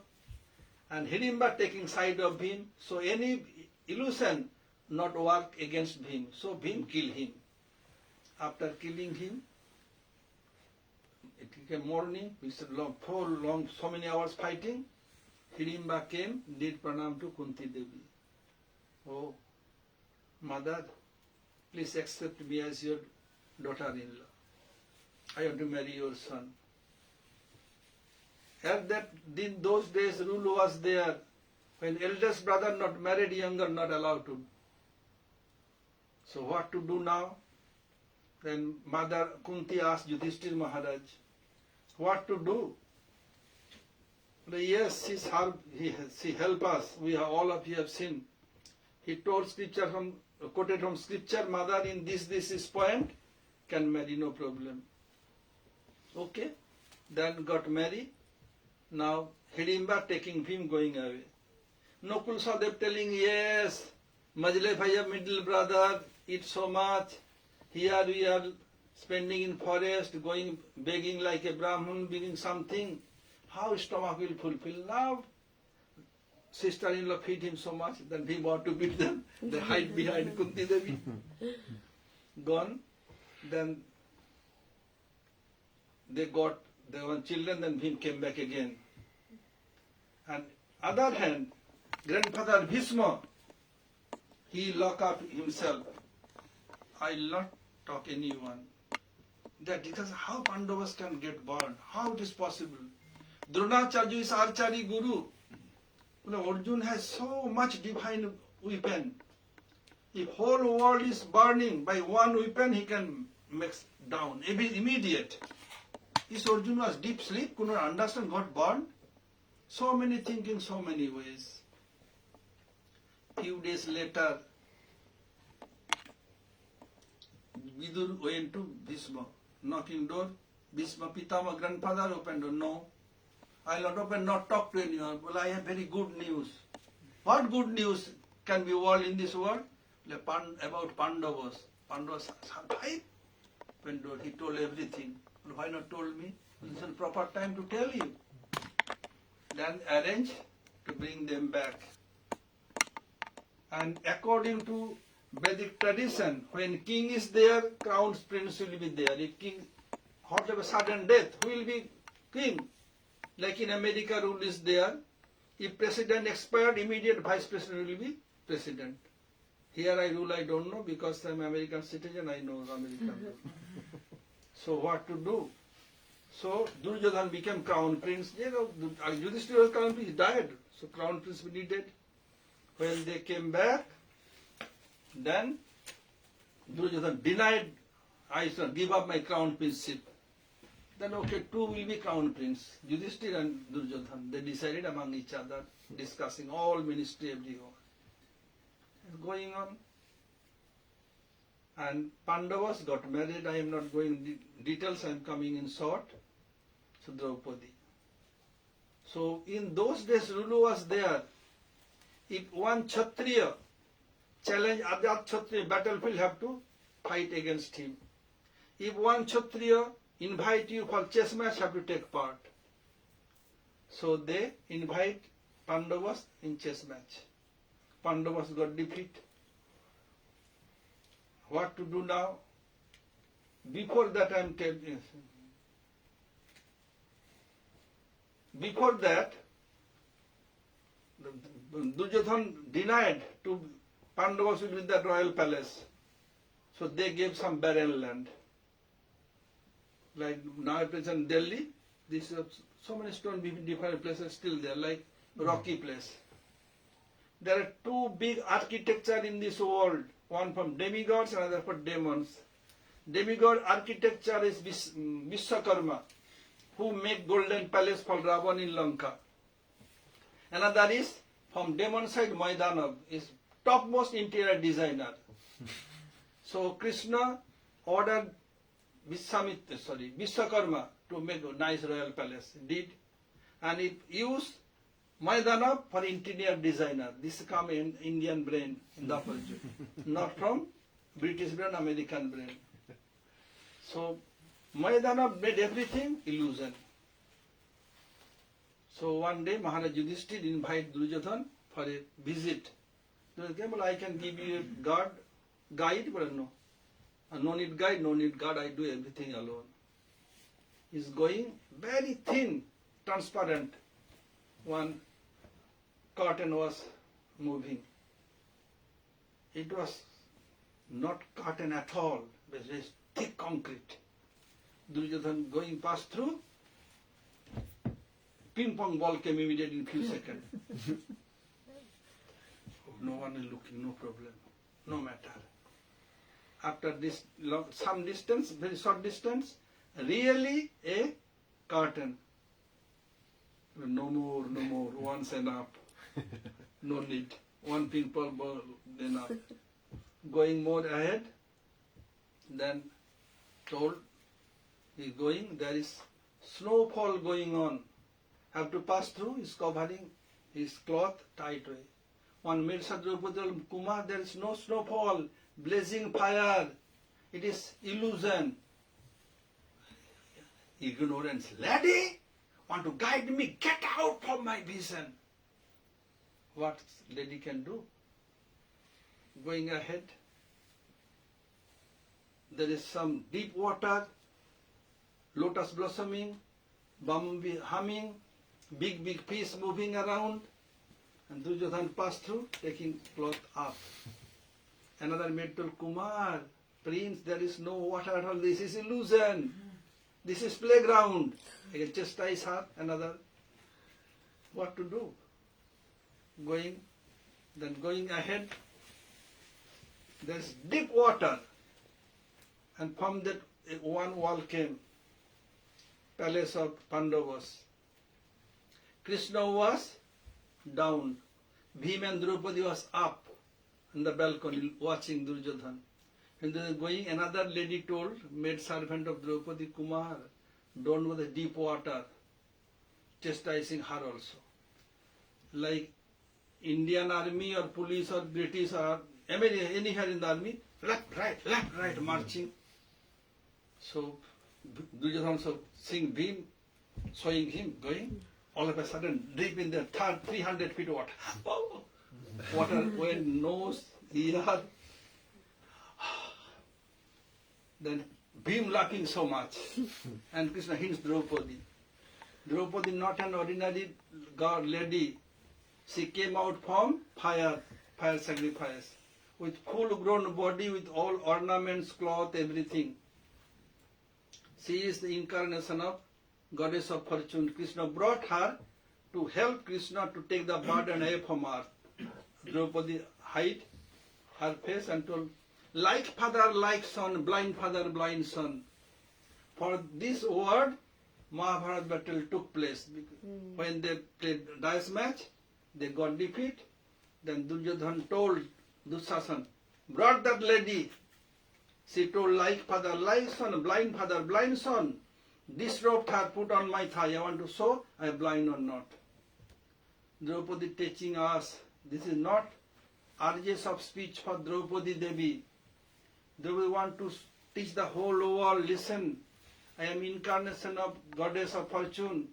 and Hidimba taking side of Bhim. So any illusion not work against Bhim. So Bhim kill him. After killing him, it became morning. We said so many hours fighting. Hidimba came, did pranam to Kunti Devi. Oh, mother, please accept me as your daughter-in-law. I want to marry your son. At those days, rule was there. When eldest brother not married, younger not allowed to. So what to do now? Then Mother Kunti asked Yudhishthir Maharaj, what to do? Yes, she help us. We have, all of you have seen. He told scripture quoted from scripture, mother in this is point, can marry, no problem. Okay, then got married. Now Hidimba taking him going away. Nakul Sadev telling, yes, Majle Bhaiya middle brother, eat so much. Here we are spending in forest, going begging like a Brahmin, begging something. How stomach will fulfill? Now sister-in-law feed him so much that he want to beat them. They hide behind Kunti Devi. Gone. Then they got their own children, then Bhim came back again. And other hand, grandfather Bhishma, he locked up himself. I will not talk anyone. That because how Pandavas can get burned? How it is possible? Dronacharya is archery guru. Arjuna has so much divine weapon. If whole world is burning by one weapon, he can make down immediate. This Arjuna was deep sleep, could not understand, got burned. So many thinking, so many ways. Few days later, Vidur went to Bhishma, knocking door. Bhishma Pitama, grandfather, opened door. No, I will not open, not talk to anyone. Well, I have very good news. What good news can be all in this world? About Pandavas. Pandavas survived. When he told everything. Well, why not told me? This is proper time to tell you. Then arrange to bring them back. And according to Vedic tradition, when king is there, crown prince will be there. If king, whatever sudden death, who will be king? Like in America, rule is there. If president expired, immediate vice president will be president. Here I rule, I don't know, because I'm American citizen, I know American rule. So what to do? So Duryodhan became crown prince. Yudhishthira was crown prince, he died. So crown prince was needed. When they came back, then Duryodhan denied, I shall give up my crown princeship. Then okay, two will be crown prince, Yudhishthira and Duryodhan. They decided among each other, discussing all ministry everywhere. It's going on. And Pandavas got married. I am not going details, I am coming in short. So Draupadi. So in those days, Rulu was there. If one Kshatriya challenge other Kshatriya battlefield, have to fight against him. If one Kshatriya invite you for chess match, have to take part. So they invite Pandavas in chess match. Pandavas got defeat. What to do now? Before that I am telling you. Before that, Duryodhan denied to Pandavas will be in the royal palace. So they gave some barren land. Like now present Delhi, this is so many stone different places still there, like rocky place. There are two big architecture in this world, one from demigods, another for demons. Demigod architecture is Vishwakarma, who make golden palace for Ravan in Lanka. Another is from demon side, Maidanav is topmost interior designer. So Krishna ordered Vishwakarma to make a nice royal palace. Did, and it used Maidanav for interior designer. This come in Indian brain in the not from British brain, American brain. So Mayadana made everything illusion. So one day Maharaj Yudhishthira invited Duryodhana for a visit. Duryodhana came, well, I can give you a guide, but no. No need guide, no need guard, I do everything alone. He's going very thin, transparent. One curtain was moving. It was not curtain at all, but very thick concrete. Duryodhana going past through, ping pong ball came immediately in few seconds. No one is looking, no problem, no matter. After this some distance, very short distance, really a curtain. No more, once enough. No need. One ping pong ball enough. Going more ahead, then told he's going, there is snowfall going on. Have to pass through, he's covering his cloth tight way. One made Draupadi, Kumar, there is no snowfall, blazing fire. It is illusion. Ignorance. Lady, want to guide me, get out from my vision. What lady can do? Going ahead, there is some deep water, lotus blossoming, bumblebee humming, big fish moving around, and Duryodhana passed through, taking cloth up. Another maid told Kumar, Prince, there is no water at all, this is illusion, this is playground. I can chastise her. Another, what to do? Going ahead, there's deep water, and from that one wall came palace of Pandavas. Krishna was down, Bhima and Draupadi was up on the balcony watching Duryodhana. When they were going, another lady told, maid servant of Draupadi, Kumar, don't go the deep water, chastising her also. Like Indian army or police or British or anywhere in the army, left, right, marching. So Duryodhana also seeing Bhim, showing him going, all of a sudden deep in the 300 feet water. Water went nose, ear. Then Bhim laughing so much. And Krishna hints Draupadi. Draupadi not an ordinary girl, lady. She came out from fire sacrifice, with full grown body, with all ornaments, cloth, everything. She is the incarnation of goddess of fortune. Krishna brought her to help Krishna to take the burden away from earth. Draupadi hid her face and told, like father, like son, blind father, blind son. For this word, Mahabharata battle took place. When they played dice match, they got defeat. Then Duryodhana told Dushasana, brought that lady. She told, like father, like son, blind father, blind son. This rope had put on my thigh. I want to show I am blind or not. Draupadi teaching us, this is not urges of speech for Draupadi Devi. Draupadi want to teach the whole world, listen, I am incarnation of goddess of fortune.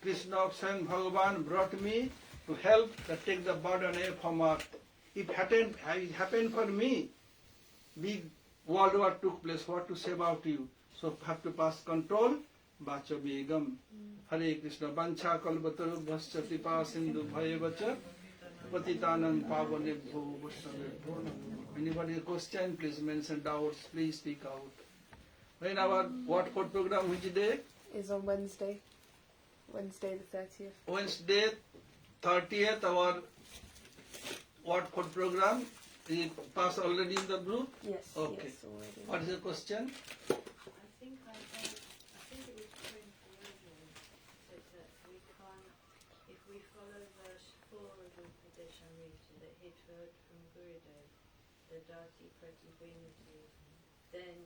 Krishna of Swayam Bhagavan brought me to help to take the burden away from earth. If it happened for me, big world war took place, what to say about you? So have to pass control. Vacha Begam. Hare Krishna. Vancha kalpataru bhascha kripa sindhu bhayavacha. Patitanam pavanebho vaishnavebho. Anybody question, please mention doubts, please speak out. When our what code program, which day? Is on Wednesday. Wednesday the 30th. Wednesday 30th, our what code program? Is it passed already in the group? Yes. Okay. Yes, already. What is the question? I think it was Prince Eugene said that we can't, if we follow verse 4 of the Upadesha Amrita that he'd heard from Gurudev, the Dati Pratibhinati, then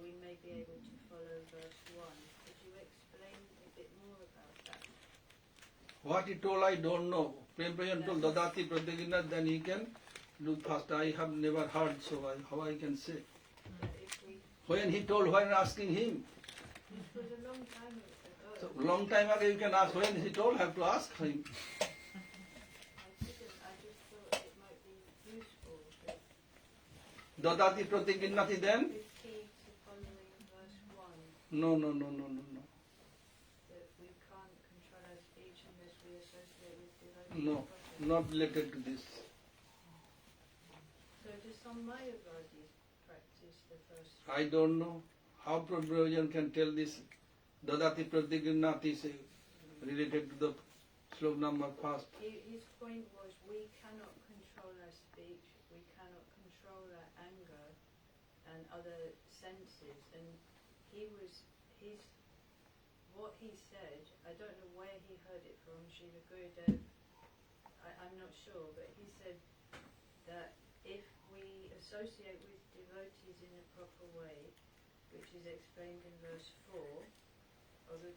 we may be able to follow verse 1. Could you explain a bit more about that? What he told, I don't know. Prem told Dadati Pratibhinati, then he can do fast. I have never heard, so how I can say. If we, When he told, when asking him, it was a long time ago. so long time ago you can ask. When he told, have to ask him. I just thought it might be useful that Dadati pratiginnati then? with key to following verse 1, No. that we can't control our speech unless we associate with devotees. No, not related to this. So do some Mayavadis practice the first? I don't know how Prabhupada can tell this. Dadati pratiginnati is related to the slok number first. His point was we cannot control our speech, we cannot control our anger and other senses, and what he said, I don't know where he heard it from, Srila Gurudev, I'm not sure, but he said that if we associate with devotees in a proper way, which is explained in verse 4,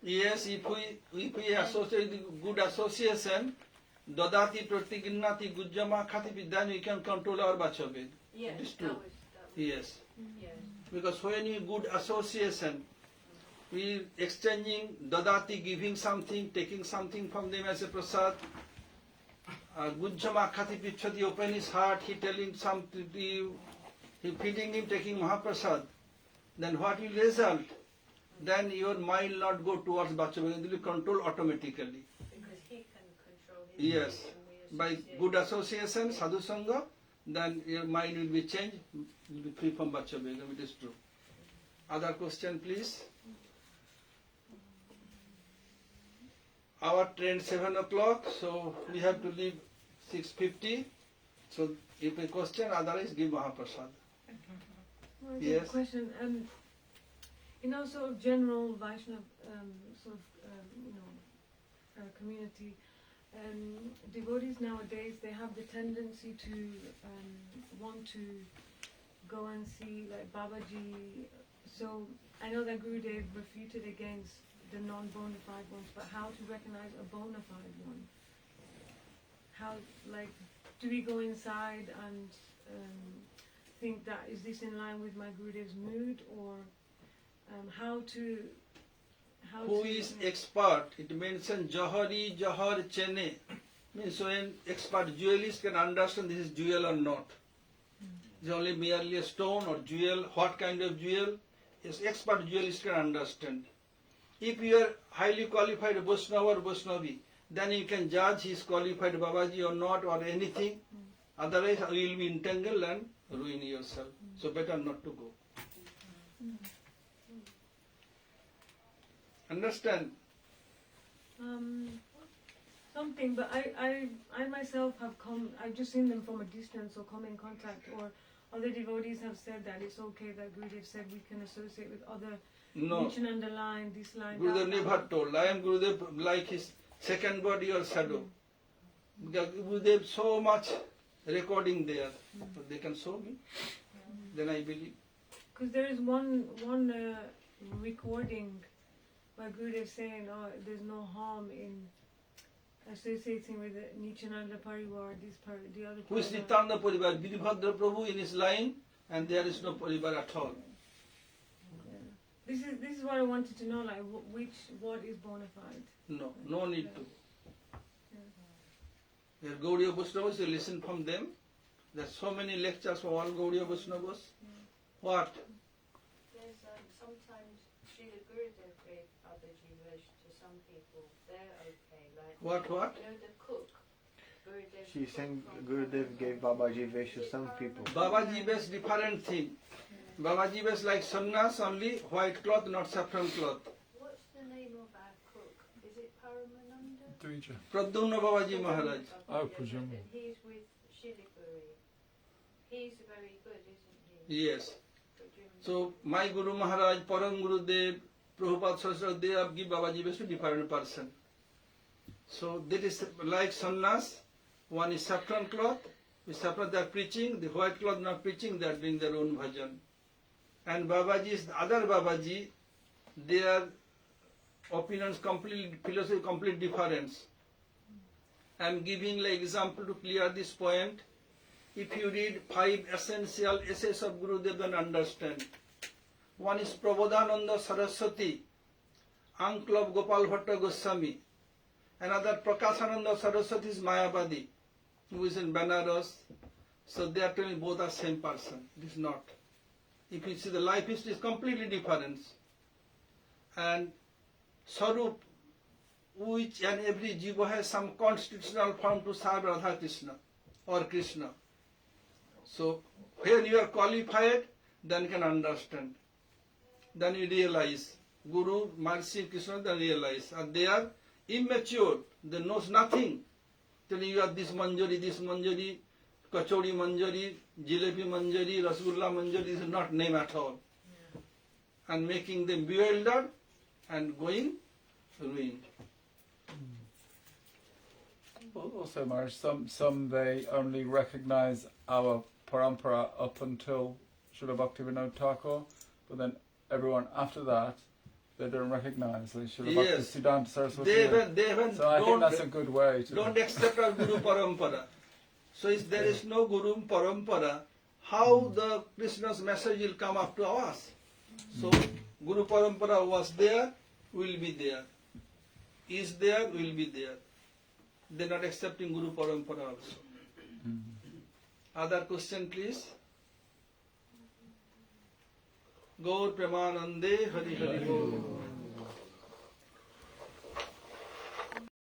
Yes, if we associate with good association, Dadati pratiginnati gujjama khati, then we can control our bachabed. yes, It is that true. was Yes. yes. Because when we good association, we exchanging dadati, giving something, taking something from them as a prasad. Gujjama khati pichati, open his heart, he telling something to you, he feeding him, taking Mahaprasad. Then what will result? Then your mind not go towards Bachava, it will control automatically. Because he can control his Yes. speech and we By associate good association, sadhu sangha, then your mind will be changed, will be free from Bachava, it is true. Other question please? Our train 7 o'clock, so we have to leave 6:50. So if a question, otherwise give Mahaprasad. Well, I Yes. have a question. In our sort of general Vaishnava community, devotees nowadays, they have the tendency to want to go and see like Babaji. So I know that Gurudev refuted against the non-bona fide ones, but how to recognize a bona fide one? How, like, do we go inside and think that is this in line with my Gurudev's mood, or how to Who is expert? It mentions Jahari, Jahar, Chene. Means when expert jewelist can understand this is jewel or not. It's only merely a stone or jewel, what kind of jewel? Yes, expert jewelist can understand. If you are highly qualified Vaishnava or Vaishnavi, then you can judge he is qualified Babaji or not or anything. Otherwise you will be entangled and ruin yourself. So better not to go. Understand? something, but I myself have I've just seen them from a distance or come in contact, or other devotees have said that it's okay that Gurudev said we can associate with other No. mention underline, this line, Gurudev that never line. told. I am Gurudev like his second body or shadow. Because Gurudev so much recording there. But they can show me. Then I believe. Because there is one recording by Gurudev saying, oh, there's no harm in associating with the Nityananda Parivar, the other Who is Parivar. Nityananda Parivar? Viribhadra Prabhu in his line, and there is no Parivar at all. This is what I wanted to know, like what is bona fide. No need to. There are Gaudiya Vaishnavas, you listen from them. There are so many lectures from all Gaudiya Vaishnavas. What? There's sometimes Srila Gurudev gave Babaji Vesh to some people. They're okay. Like What? you know the cook. Gurudev. She's saying Gurudev gave Babaji Vesh to some people. Babaji Vesh different thing. Babaji Vesh like sannyas, only white cloth, not saffron cloth. What's the name of our cook? Is it Paramananda? Dvija. Pradyumna Babaji Maharaj. Oh, presumably. And he's with Shiliguri. He's very good, isn't he? Yes. So my Guru Maharaj, Param Gurudev, Prabhupada Saraswati, they have give Babaji Vesh to different person. So that is like sannyas. One is saffron cloth. With saffron they are preaching. The white cloth not preaching. They are doing their own bhajan. And Babaji's other Babaji, their opinions complete, philosophy complete difference. I am giving like example to clear this point. if you read 5 essential essays of Gurudev, then understand. One is Prabodhananda Saraswati, uncle of Gopal Bhatta Goswami. Another Prakashananda Saraswati is Mayavadi, who is in Benares. So they are telling both are same person. It is not. If you see the life history is completely different. And Sarup, which and every jiva has some constitutional form to serve Radha Krishna or Krishna. So when you are qualified, then you can understand. Then you realize Guru, Mercy, Krishna, then realize. And they are immature, they knows nothing. Telling you are this manjari, kachori manjari, jilebi manjari, rasgulla manjari, this is not name at all. And making them bewildered and going ruined. Also, Maharaj, some they only recognize our parampara up until Srila Bhaktivinoda Thakur, but then everyone after that they don't recognize. Like Srila Yes. Bhaktisiddhanta Saraswati. They even So I think that's a good way to. don't accept our Guru Parampara. So if there is no Guru Parampara, how the Krishna's message will come up to us? So Guru Parampara was there, will be there. Is there, will be there. They are not accepting Guru Parampara also. Other question please? Gaur Premanande Hari Hari Gaur.